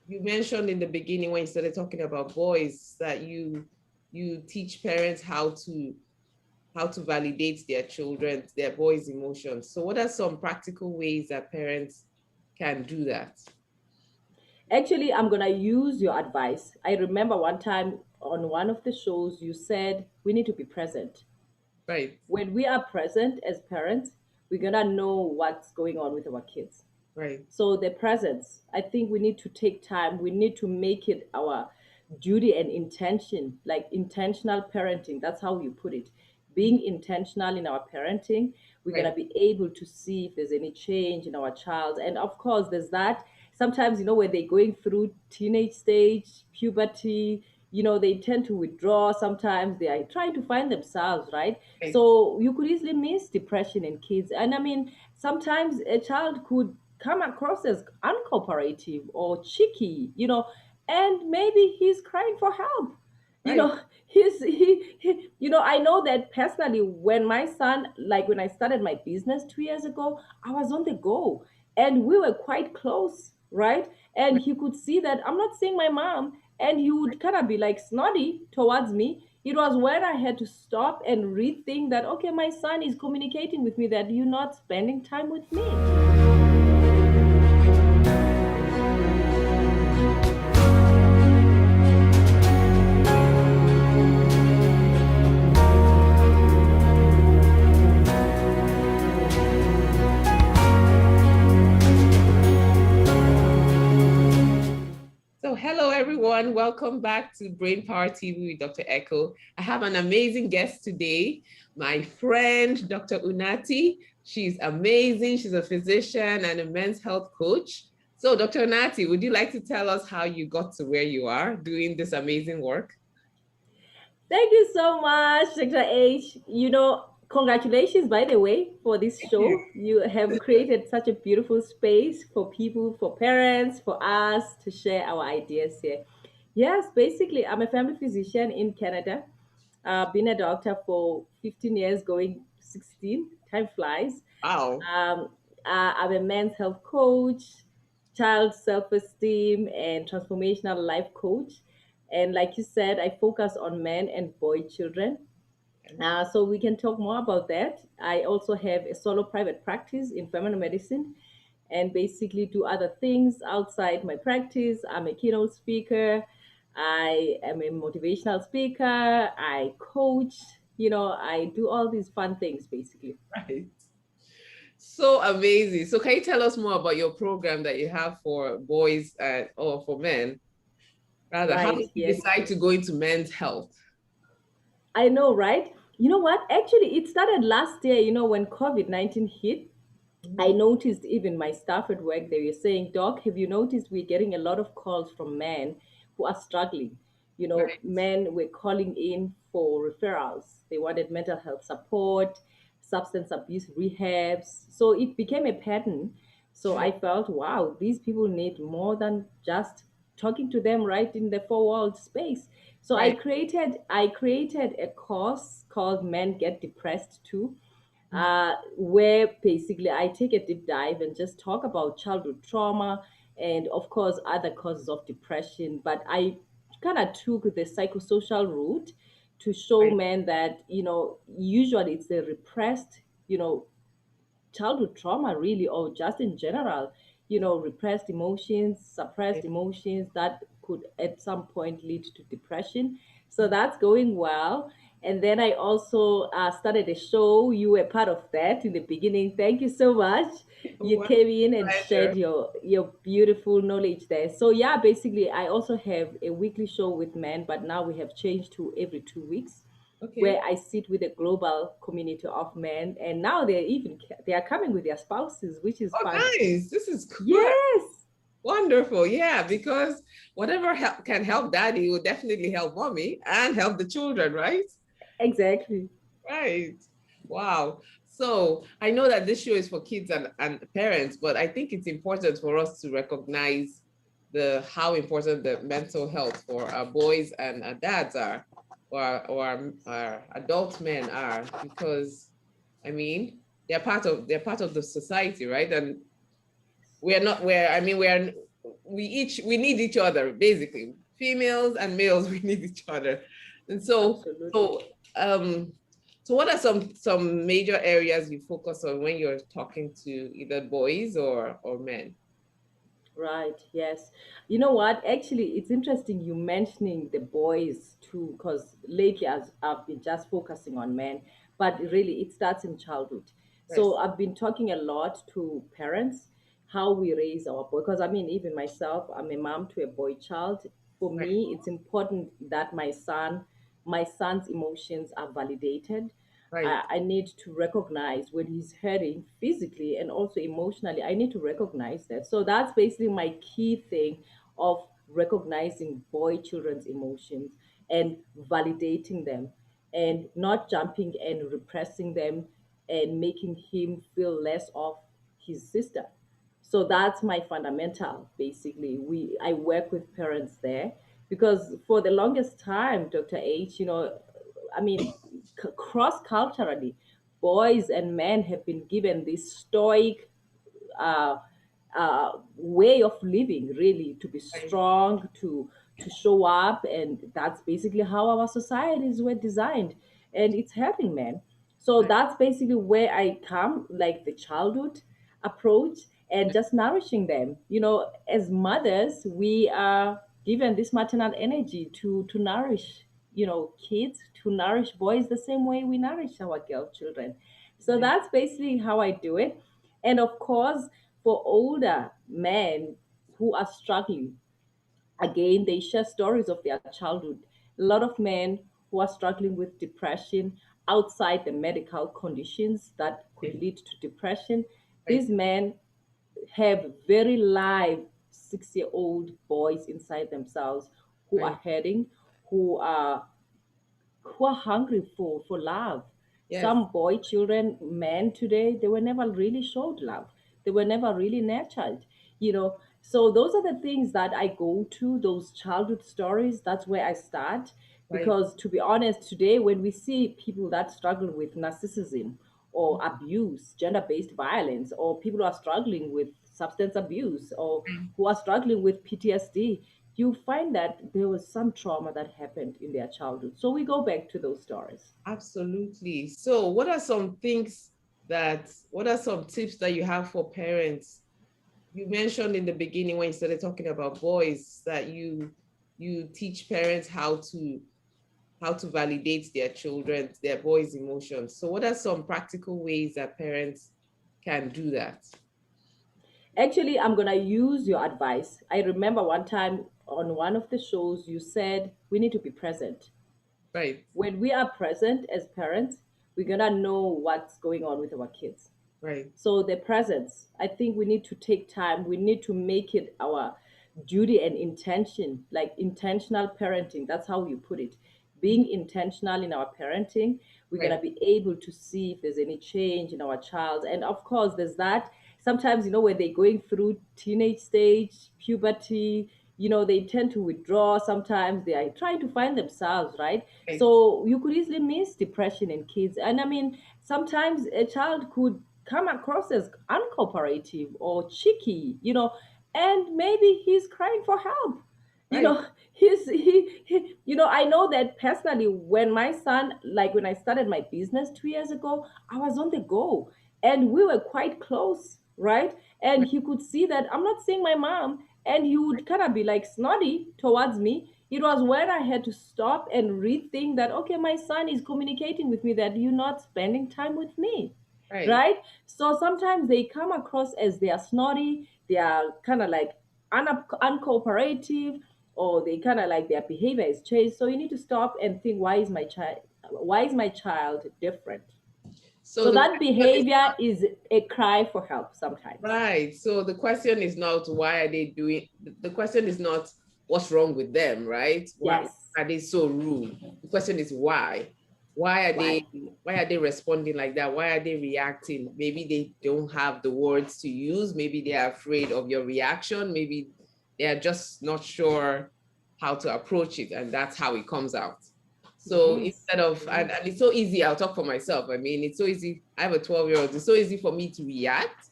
you mentioned in the beginning when you started talking about boys that you teach parents how to validate their children, their boys' emotions. So what are some practical ways that parents can do that? Actually, I'm going to use your advice. I remember one time on one of the shows, you said we need to be present. Right, When we are present as parents, we're going to know what's going on with our kids. right, So the presence, I think we need to take time. We need to make it our duty and intention, like intentional parenting. That's how you put it. Being intentional in our parenting, we're right, gonna be able to see if there's any change in our child. And of course, there's that. Sometimes, when they're going through teenage stage, puberty, they tend to withdraw. Sometimes they are trying to find themselves, right? right, So you could easily miss depression in kids. And I mean, sometimes a child could come across as uncooperative or cheeky, and maybe he's crying for help. You right, know, I know that personally when my son, like when I started my business 2 years ago, I was on the go and we were quite close, right? And right. he could see that I'm not seeing my mom, and he would kind of be like snotty towards me. It was when I had to stop and rethink that, okay, my son is communicating with me that you're not spending time with me. So hello everyone, welcome back to Brain Power TV with Dr. Echo. I have an amazing guest today, my friend Dr. Unati. She's amazing. She's a physician and a men's health coach. So Dr. Unati, would you like to tell us how you got to where you are doing this amazing work? Thank you so much, Dr. H. Congratulations, by the way, for this Thank you. show. You have created such a beautiful space for people, for parents, for us to share our ideas here. Yes, basically, I'm a family physician in Canada. I've been a doctor for 15 years, going 16. Time flies. Wow. Um, I'm a men's health coach, child self esteem, and transformational life coach. And like you said, I focus on men and boy children. So we can talk more about that. I also have a solo private practice in family medicine and basically do other things outside my practice. I'm a keynote speaker. I am a motivational speaker. I coach. I do all these fun things basically. Right. So amazing. So can you tell us more about your program that you have for boys or for men? Rather, how did Right. you Yes. decide to go into men's health? I know, right? You know what? Actually, it started last year, when COVID-19 hit. I noticed even my staff at work, they were saying, Doc, have you noticed we're getting a lot of calls from men who are struggling? Right, Men were calling in for referrals. They wanted mental health support, substance abuse rehabs. So it became a pattern. So right, I felt, wow, these people need more than just talking to them right in the four walled space. So I right. created I created a course called Men Get Depressed Too, where basically I take a deep dive and just talk about childhood trauma and, of course, other causes of depression. But I kind of took the psychosocial route to show Right, men that, usually it's the repressed, childhood trauma, really, or just in general, repressed emotions, suppressed right. emotions that could at some point lead to depression. So that's going well. And then I also started a show. You were part of that in the beginning. Thank you so much. Oh, You wow. came in and Pleasure. shared your beautiful knowledge there. So yeah, basically I also have a weekly show with men, but now we have changed to every 2 weeks, Okay. where I sit with a global community of men, and now they are coming with their spouses, which is Oh, fun. nice. This is good. Yes, Wonderful. Yeah, because whatever can help daddy will definitely help mommy and help the children, right? exactly. Right. Wow. So I know that this show is for kids and parents, but I think it's important for us to recognize the how important the mental health for our boys and our dads are, or our adult men are, because I mean they're part of the society, right? And we're not where I mean we need each other, basically. Females and males, we need each other. And Absolutely. um so what are some major areas you focus on when you're talking to either boys or men? Right, yes. You know what? Actually, it's interesting you mentioning the boys too, because lately as I've been just focusing on men, but really it starts in childhood. Yes, So I've been talking a lot to parents how we raise our boy, because I mean, even myself, I'm a mom to a boy child. For right, me, it's important that my son's emotions are validated. right, I need to recognize when he's hurting physically and also emotionally. I need to recognize that. So that's basically my key thing of recognizing boy children's emotions and validating them and not jumping and repressing them and making him feel less of his sister. So that's my fundamental. Basically, we I work with parents there because for the longest time, Dr. H, I mean, cross culturally, boys and men have been given this stoic uh, way of living, really, to be right, strong, to show up, and that's basically how our societies were designed, and it's happening, man. So right, that's basically where I come, like the childhood approach, and just nourishing them. As mothers, we are given this maternal energy to nourish, kids, to nourish boys the same way we nourish our girl children. So right, that's basically how I do it. And of course, for older men who are struggling, again, they share stories of their childhood. A lot of men who are struggling with depression outside the medical conditions that could right, lead to depression. right, These men have very live 6-year-old boys inside themselves who are right. hurting, who are who are hungry for love. Yes, Some boy children, men today, they were never really showed love. They were never really nurtured, you know. So those are the things that I go to, those childhood stories. That's where I start. right, Because to be honest, today when we see people that struggle with narcissism or abuse, gender-based violence, or people who are struggling with substance abuse or right. who are struggling with PTSD, you find that there was some trauma that happened in their childhood. So we go back to those stories. Absolutely. So what are some tips that you have for parents? You mentioned in the beginning when you started talking about boys that you teach parents how to validate their children, their boys' emotions. So what are some practical ways that parents can do that? Actually, I'm going to use your advice. I remember one time on one of the shows, you said we need to be present. Right, When we are present as parents, we're going to know what's going on with our kids. right, So the presence, I think we need to take time. We need to make it our duty and intention, like intentional parenting. That's how you put it. Being intentional in our parenting, we're gonna right, be able to see if there's any change in our child. And of course, there's that. Sometimes, when they're going through teenage stage, puberty, they tend to withdraw. Sometimes they are trying to find themselves, right? right, So you could easily miss depression in kids. And I mean, sometimes a child could come across as uncooperative or cheeky, and maybe he's crying for help. You right, know, I know that personally when my son, like when I started my business 2 years ago, I was on the go and we were quite close, right? And right, he could see that I'm not seeing my mom and he would kind of be like snotty towards me. It was when I had to stop and rethink that, okay, my son is communicating with me that you're not spending time with me, right. right? So sometimes they come across as they are snotty, they are kind of like uncooperative, or they kind of like their behavior is changed. So you need to stop and think, why is my child different? So So the that question is behavior is a cry for help sometimes. right. So the question is not why are they doing, the question is not what's wrong with them, right? Why Yes. are they so rude? The question is why. Why are Why? they why are they responding like that? Why are they reacting? Maybe they don't have the words to use. Maybe they are afraid of your reaction. Maybe they are just not sure how to approach it, and that's how it comes out. So Yes. instead of, and it's so easy, I'll talk for myself. I mean, it's so easy. I have a 12-year-old. It's so easy for me to react.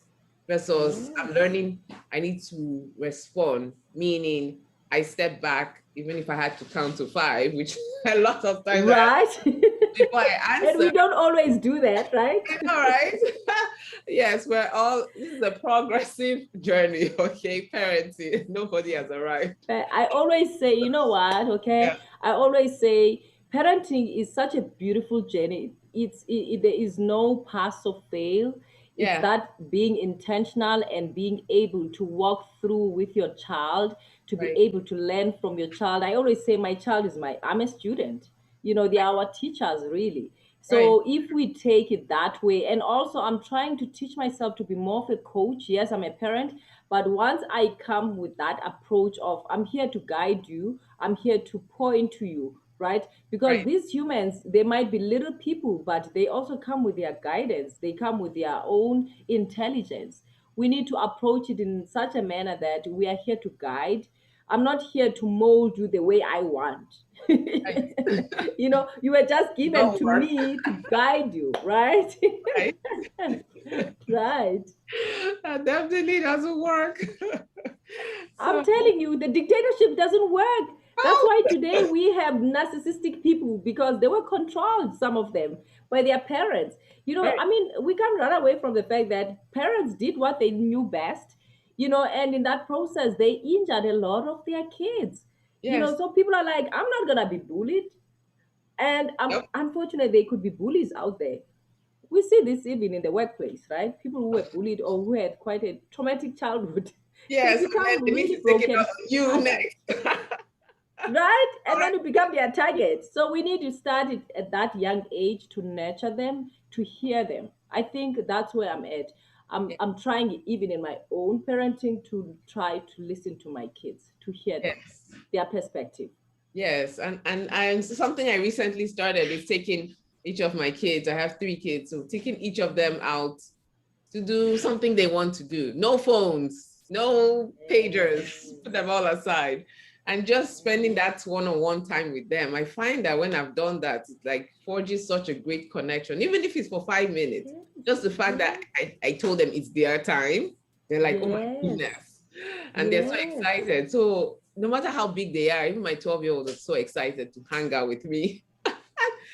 versus I'm Yes. learning I need to respond, meaning I step back even if I had to count to five, which a lot of times I Right. before I And answer. we don't always do that, right? All right. Yes, we're all this is a progressive journey, okay? Parenting. Nobody has arrived. I always say, you know what, Yeah. okay? I always say parenting is such a beautiful journey. There is no pass or fail. It's Yeah. that being intentional and being able to walk through with your child, to be Right. able to learn from your child. I always say my child is I'm a student. They are our teachers, really. Right. So if we take it that way, and also I'm trying to teach myself to be more of a coach. Yes, I'm a parent, but once I come with that approach of I'm here to guide you, I'm here to pour into you, right? Because Right. these humans, they might be little people, but they also come with their guidance, they come with their own intelligence. We need to approach it in such a manner that we are here to guide. I'm not here to mold you the way I want. Right. You were just given Don't to work. me to guide you, right? Right. Right. That definitely doesn't work. I'm So, telling you, the dictatorship doesn't work. That's oh, why today we have narcissistic people because they were controlled, some of them, by their parents. right. I mean, we can't run away from the fact that parents did what they knew best, and in that process, they injured a lot of their kids. Yes. So people are like, I'm not going to be bullied. And Yep. unfortunately, there could be bullies out there. We see this even in the workplace, right? People who were bullied or who had quite a traumatic childhood, they Yes. And then become they need really to take it out broken on you adults, next. right? All And then right. you become their target. So we need to start it at that young age to nurture them, to hear them. I think that's where I'm at. I'm trying even in my own parenting to try to listen to my kids, to hear them, Yes. their perspective. Yes, and something I recently started is taking each of my kids. I have three kids, so taking each of them out to do something they want to do. No phones, no pagers. Put them all aside, and just spending that one-on-one time with them. I find that when I've done that, it like forges such a great connection, even if it's for 5 minutes. Yes, Just the fact that yes, I told them it's their time, they're like, "Oh my yes, goodness." And they're so yes. excited. So no matter how big they are, even my 12-year-old is so excited to hang out with me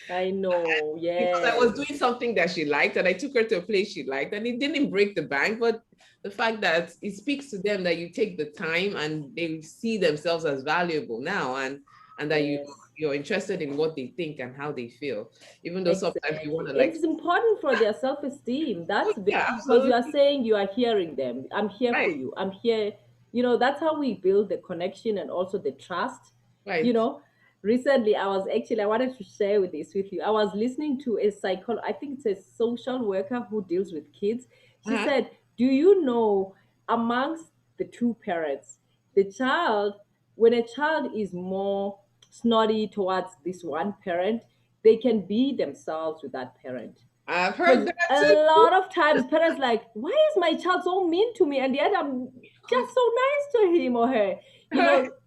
I know. because I was Yes. doing something that she liked and I took her to a place she liked and it didn't break the bank, but the fact that it speaks to them that you take the time and they see themselves as valuable now and that Yes. you're interested in what they think and how they feel, even though sometimes you want Exactly. to And like, it's important for their self-esteem. oh, That's yeah, because you are absolutely saying you are hearing them. I'm here for right, you. I'm here. That's how we build the connection and also the trust. You right, know, Recently I wanted to share with this with you. I was listening to I think it's a social worker who deals with kids. She uh-huh. said, "Do you know amongst the two parents, the child when a child is more snotty towards this one parent, they can be themselves with that parent. I've heard Because that a too. lot of times parents like, why is my child so mean to me? And yet I'm just so nice to him or her.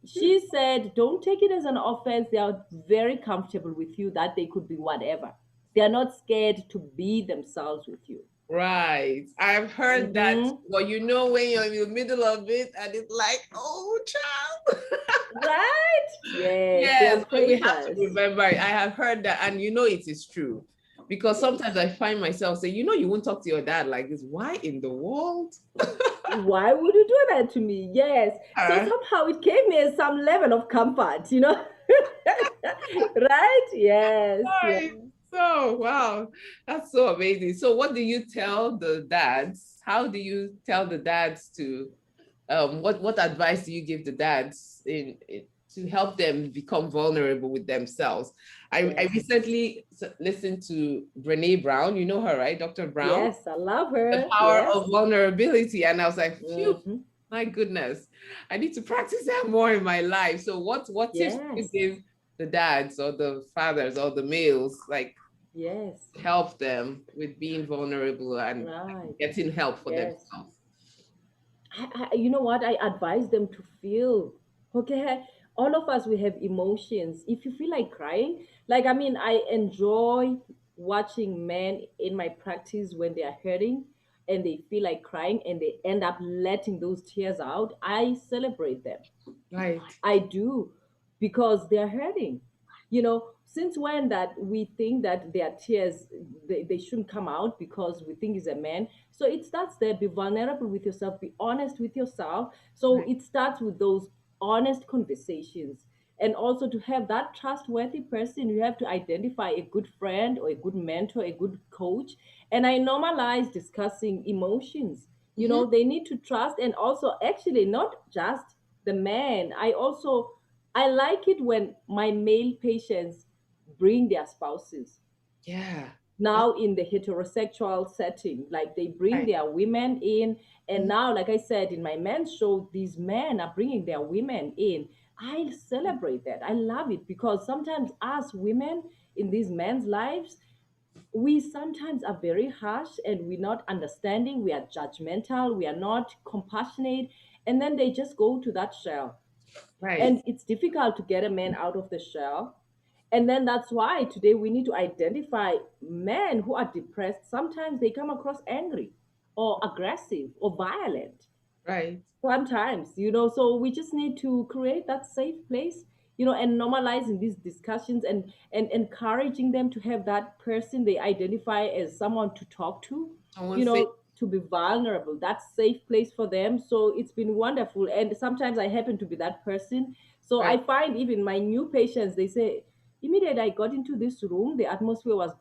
She said, don't take it as an offense. They are very comfortable with you that they could be whatever. They are not scared to be themselves with you. Right. I've heard that. Hmm. Well, when you're in the middle of it and it's like, oh, child. Right? Yes, they Yes, are but we have to precious. remember. I have heard that, and it is true. Because sometimes Yes. I find myself saying, you won't talk to your dad like this. Why in the world? Why would you do that to me? Yes. So Uh, somehow it gave me some level of comfort. Right? Yes. Yes. right. So, wow, that's so amazing. So, what do you tell the dads? How do you tell the dads to what advice do you give the dads to help them become vulnerable with themselves? I Yes. recently listened to Brene Brown. You know her, right? Dr. Brown, Yes. I love The her. Power of Yes. Vulnerability. And I was like, phew, Hmm. my goodness, I need to practice that more in my life. So what tips do you Yes. give the dads or the fathers or the males, like Yes. help them with being vulnerable and Right. getting help for Yes. themselves? You know what? I advise them to feel. Okay, all of us we have emotions. If you feel like crying, like I enjoy watching men in my practice when they are hurting. and they feel like crying and they end up letting those tears out, I celebrate them. Right. I do, because they're hurting. Since when that we think that their tears, they shouldn't come out because we think he's a man. So it starts there. Be vulnerable with yourself. Be honest with yourself. So Right. it starts with those honest conversations. And also, to have that trustworthy person, you have to identify a good friend or a good mentor, a good coach. And I normalize discussing emotions. Mm-hmm. They need to trust, and also, actually, not just the man. I like it when my male patients bring their spouses. Yeah. That's Now, in the heterosexual setting, like, they bring right. their women in. And Mhm. now, like I said, in my men's show, these men are bringing their women in. I celebrate that. I love it, because sometimes us women in these men's lives, we sometimes are very harsh, and we're not understanding, we are judgmental, we are not compassionate, and then they just go to that shell. Right. And it's difficult to get a man out of the shell. And then that's why today we need to identify men who are depressed. Sometimes they come across angry or aggressive or violent. Right. Sometimes, so we just need to create that safe place, and normalizing these discussions, and encouraging them to have that person they identify as someone to talk to, Someone say to be vulnerable, that safe place for them. So it's been wonderful. And sometimes I happen to be that person. So right. I find even my new patients, they say, immediately I got into this room, the atmosphere was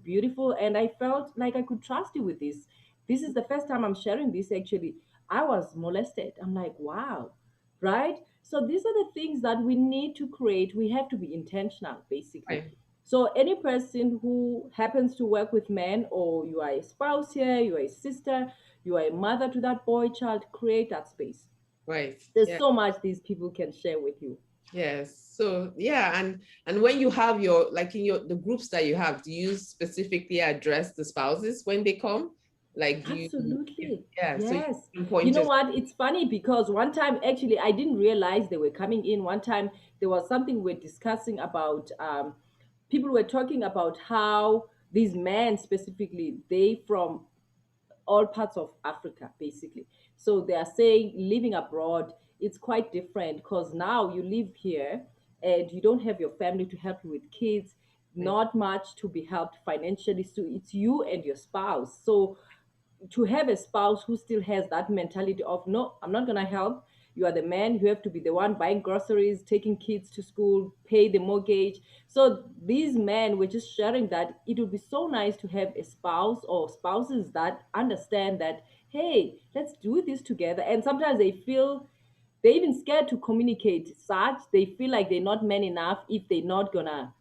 beautiful, and I felt like I could trust you with this. This is the first time I'm sharing this, actually. I was molested. I'm like, wow, right? So these are the things that we need to create. We have to be intentional, basically. Right. So any person who happens to work with men, or you are a spouse here, you are a sister, you are a mother to that boy child, create that space. Right. There's Yeah. so much these people can share with you. Yes. So yeah, and when you have your like in your the groups that you have, do you specifically address the spouses when they come? Like do you Absolutely. yeah, so you Yes. You pinpoint know it. what? It's funny, because one time, actually, I didn't realize they were coming in. One time, there was something we're discussing about. People were talking about how these men, specifically, they from all parts of Africa, basically. So they are saying living abroad, it's quite different, because now you live here and you don't have your family to help you with kids, Right. not much to be helped financially. So it's you and your spouse. So to have a spouse who still has that mentality of, no, I'm not going to help, you are the man, you have to be the one buying groceries, taking kids to school, pay the mortgage. So these men were just sharing that it would be so nice to have a spouse or spouses that understand that, hey, let's do this together. And sometimes they feel, they're even scared to communicate such. They feel like they're not men enough if they're not gonna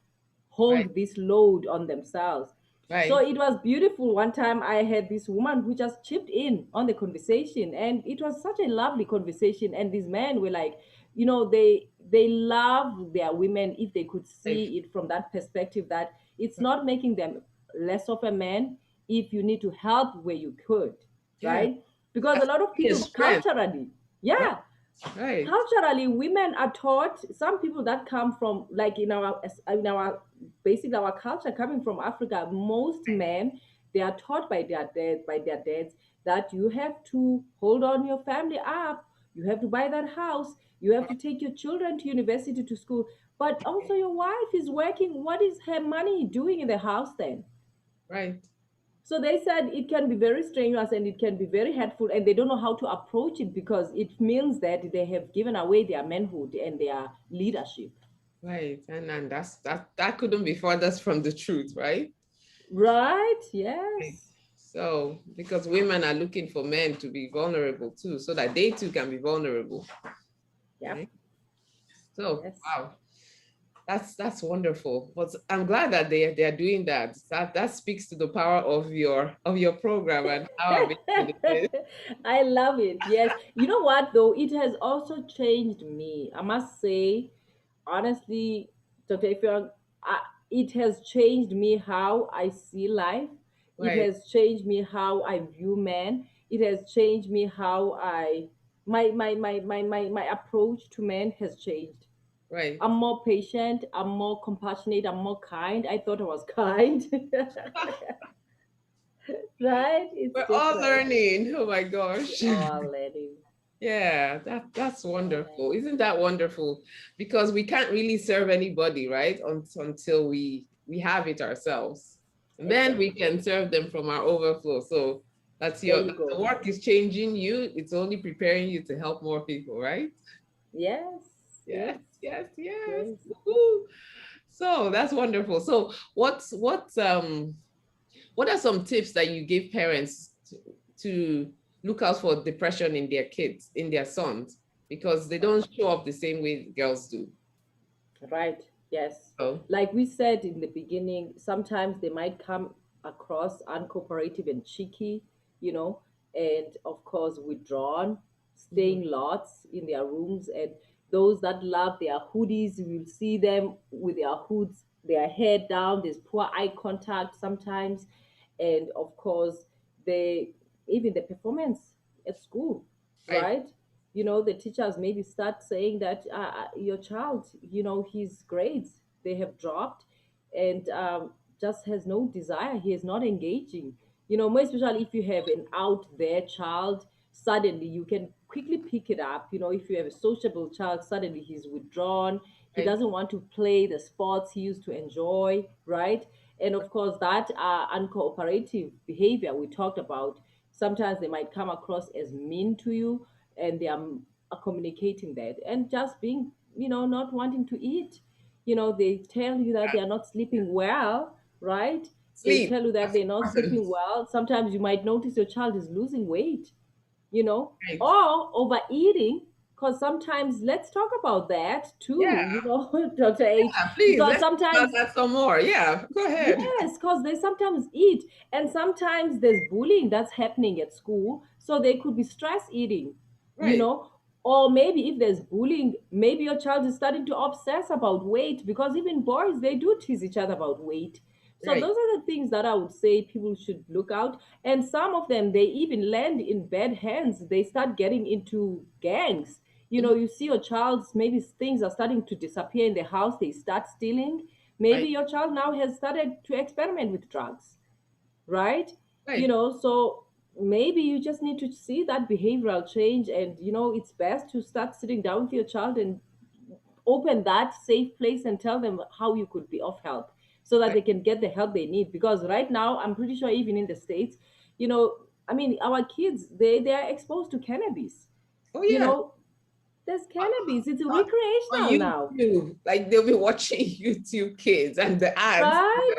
Right. hold this load on themselves. So Right. it was beautiful. One time I had this woman who just chipped in on the conversation, and it was such a lovely conversation. And these men were like, they love their women if they could Right. see it from that perspective, that it's not making them less of a man if you need to help where you could, Yeah. right? Because a That's lot of his people strength. culturally, Right. yeah, Right. culturally, women are taught, some people that come from, like, in our basically our culture coming from Africa, most men, they are taught by their dads that you have to hold on your family up, you have to buy that house, you have to take your children to university, to school. But also, your wife is working. What is her money doing in the house then? Right. So they said it can be very strenuous and it can be very hurtful, and they don't know how to approach it, because it means that they have given away their manhood and their leadership. Right. And that couldn't be furthest from the truth, right? Right? Right. Yes. So because women are looking for men to be vulnerable too, so that they too can be vulnerable. Yep. Right. So Yes. wow. That's wonderful. But I'm glad that they are doing that. That speaks to the power of your program and how amazing it is. I love it. Yes. You know what, though? It has also changed me. I must say, honestly, Dr. Effiong, it has changed me how I see life. It Right, has changed me how I view men. It has changed me how my approach to men has changed. right. I'm more patient. I'm more compassionate. I'm more kind. I thought I was kind. Right? It's We're all different. learning. Oh my We gosh. are learning. Yeah, that's Yeah. wonderful. Isn't that wonderful? Because we can't really serve anybody, right? Until we have it ourselves. And then we Exactly. can serve them from our overflow. So There the you go. work is changing you. It's only preparing you to help more people, right? Yes. Yes, Yes. yes, yes. Yes. Woo-hoo. So that's wonderful. So what are some tips that you give parents to look out for depression in their kids, in their sons, because they don't show up the same way girls do? Right. Yes. Oh, Like we said in the beginning, sometimes they might come across uncooperative and cheeky, you know, and of course withdrawn, mhm, staying lots in their rooms. And those that love their hoodies, you will see them with their hoods, their head down. There's poor eye contact sometimes. And of course, they even the performance at school, right, right? The teachers maybe start saying that your child, his grades, they have dropped, and just has no desire, he is not engaging. More especially if you have an out there child, suddenly you can quickly pick it up. If you have a sociable child, suddenly he's withdrawn, he right, doesn't want to play the sports he used to enjoy, right? And of course, that uncooperative behavior we talked about, sometimes they might come across as mean to you, and they are communicating that, and just being, not wanting to eat. They tell you that they are not sleeping well, right? They sleep. tell you that That's they're not important. sleeping well. Sometimes you might notice your child is losing weight, you know, Right. or overeating. Because sometimes, let's talk about that Yeah, too, Dr. H, please because let's talk about sometimes, that some more. Yeah, go ahead. yes, because they sometimes eat, and sometimes there's bullying that's happening at school, so they could be stress eating, you Right, know. Or maybe if there's bullying, maybe your child is starting to obsess about weight, because even boys, they do tease each other about weight. So right. those are the things that I would say people should look out. And some of them, they even land in bad hands. They start getting into gangs. Mhm, You see your child's, maybe things are starting to disappear in the house, they start stealing. Maybe right, your child now has started to experiment with drugs, right? right. So maybe you just need to see that behavioral change, and it's best to start sitting down with your child and open that safe place and tell them how you could be of help, so that Right. they can get the help they need. Because right now, I'm pretty sure even in the States, I mean, our kids, they are exposed to cannabis. Oh you yeah. know there's cannabis, it's On, on recreational now, YouTube, like they'll be watching YouTube Kids and the ads. right?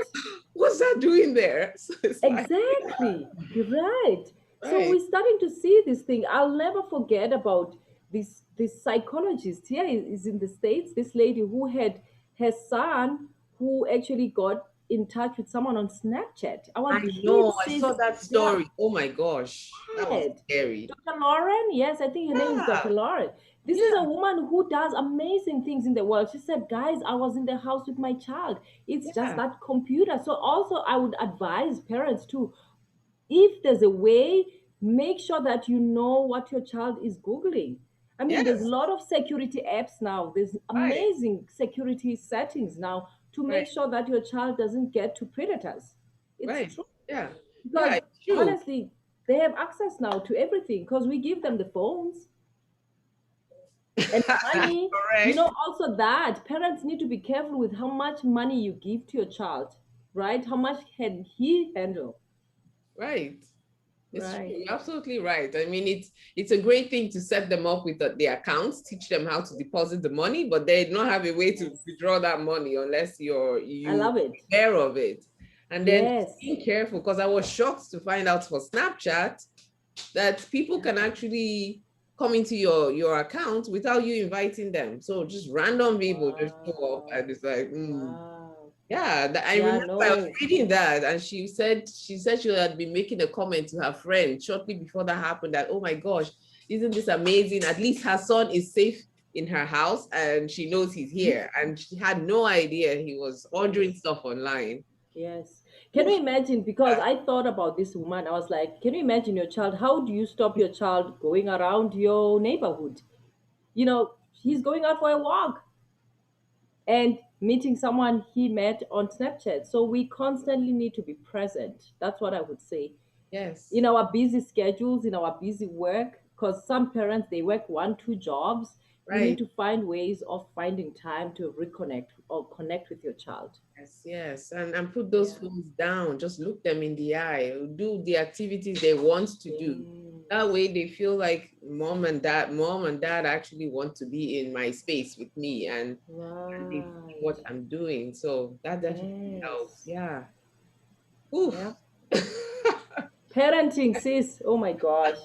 What's that doing there? So it's like, Exactly. You're right. So right. we're starting to see this thing. I'll never forget about this psychologist here is in the States, this lady who had her son who actually got in touch with someone on Snapchat. Our I know. kids, I saw that they are story. Oh my gosh. That was bad. scary. Dr. Lauren, yes, I think her name is Dr. Yeah. Lauren. This is a Yeah. woman who does amazing things in the world. She said, guys, I was in the house with my child. It's just Yeah. that computer. So also I would advise parents too, if there's a way, make sure that you know what your child is Googling. I mean, there's a Yes. lot of security apps now, there's Right. amazing security settings now to make Right. sure that your child doesn't get to predators. It's Right. true. Yeah. Yeah. Because It's true. honestly, they have access now to everything because we give them the phones and money. Correct. Also that parents need to be careful with how much money you give to your child, right? How much can he handle, Right. It's true. right? You're absolutely right. I mean, it's a great thing to set them up with the accounts, teach them how to deposit the money, but they don't have a way to Yes. withdraw that money unless I you love it. aware of it. And then Yes. being careful, because I was shocked to find out for Snapchat that people can Yeah. actually come into your account without you inviting them. So just random people just show up and Wow. it's like, Wow. yeah, I Yeah, remember I was no. reading that, and she said she had been making a comment to her friend shortly before that happened that, oh my gosh, isn't this amazing? At least her son is safe in her house and she knows he's here. And she had no idea he was ordering Yes. stuff online. Yes. Can you imagine? Because I thought about this woman. I was like, can you imagine your child? How do you stop your child going around your neighborhood? He's going out for a walk and meeting someone he met on Snapchat. So we constantly need to be present. That's what I would say. Yes. In our busy schedules, in our busy work, because some parents, they work 1 2 jobs. You need Right. to find ways of finding time to reconnect or connect with your child. Yes, yes. And put those Yeah. phones down. Just look them in the eye. Do the activities they want to do. That Yes. way they feel like mom and dad actually want to be in my space with me and they see Right. what I'm doing. So that definitely helps. Yes. Yeah. Yeah. Oof. Parenting, sis. Oh my gosh.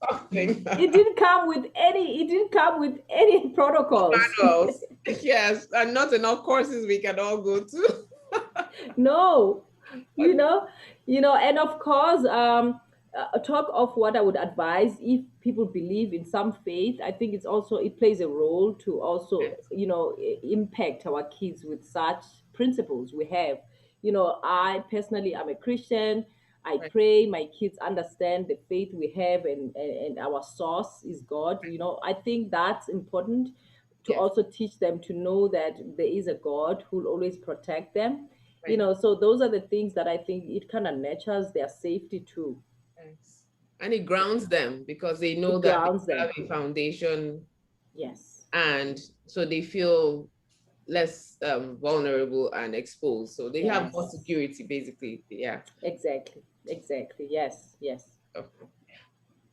Something. It didn't come with any protocols. Manuals. Yes. And not enough courses we can all go to. No, you But know, and of course, talk of what I would advise if people believe in some faith. I think it plays a role to also, yes, impact our kids with such principles we have. I personally am a Christian. I right, pray my kids understand the faith we have, and our source is God. I think that's important to yes, also teach them to know that there is a God who will always protect them. right. So those are the things that I think it kind of nurtures their safety too. Yes. And it grounds them because they know It that they grounds have them. a foundation Yes. and so they feel less vulnerable and exposed. So they have more Yes. security, basically. Yeah. Exactly. Exactly. Yes. Yes. So,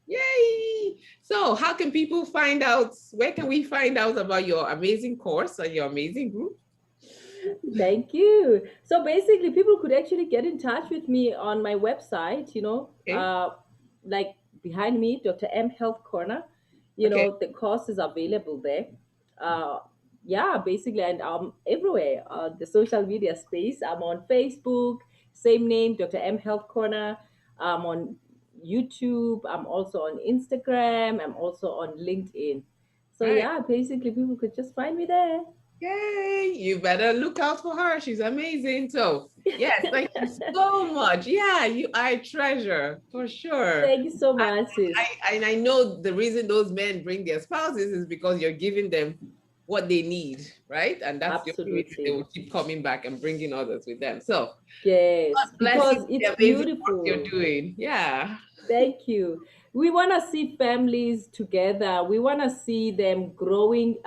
yay! So, how can people find out? Where can we find out about your amazing course and your amazing group? Thank you. So basically, people could actually get in touch with me on my website, Okay. like behind me, Dr. M Health Corner. Okay. The course is available there. Uh, yeah, basically, and I'm everywhere. The social media space. I'm on Facebook, same name, Dr. M Health Corner. I'm on YouTube. I'm also on Instagram. I'm also on LinkedIn. So All right. yeah, basically, people could just find me there. Yay! You better look out for her. She's amazing. So, yes, thank you so much. Yeah, you are a treasure for sure. Thank you so much, sis. And I know the reason those men bring their spouses is because you're giving them what they need, right? And that's the only reason they Absolutely. will keep coming back and bringing others with them. So, God Yes, bless you because for it's the amazing work you're beautiful. doing. Yeah. Thank you. We want to see families together. We want to see them growing,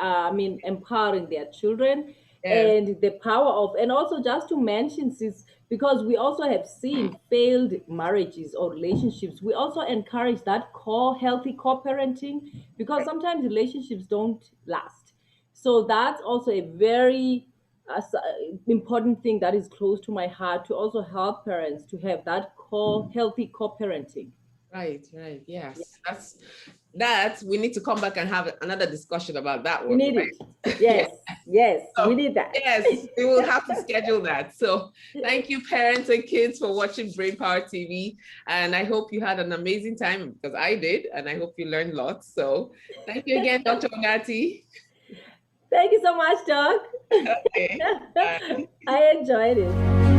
empowering their children, Yes. and the power of, and also just to mention, sis, because we also have seen failed marriages or relationships. We also encourage that healthy co-parenting, because Right. sometimes relationships don't last. So that's also a very important thing that is close to my heart, to also help parents to have that healthy co-parenting. Right. Right. Yes. That's we need to come back and have another discussion about that We one, need it. right? Yeah. Yes, yes, we So, need that. yes, we will have to schedule that. So, thank you, parents and kids, for watching Brain Power TV. And I hope you had an amazing time because I did. And I hope you learned lots. So, thank you again, Dr. Unati. Thank you so much, Doc. Okay. Bye. I enjoyed it.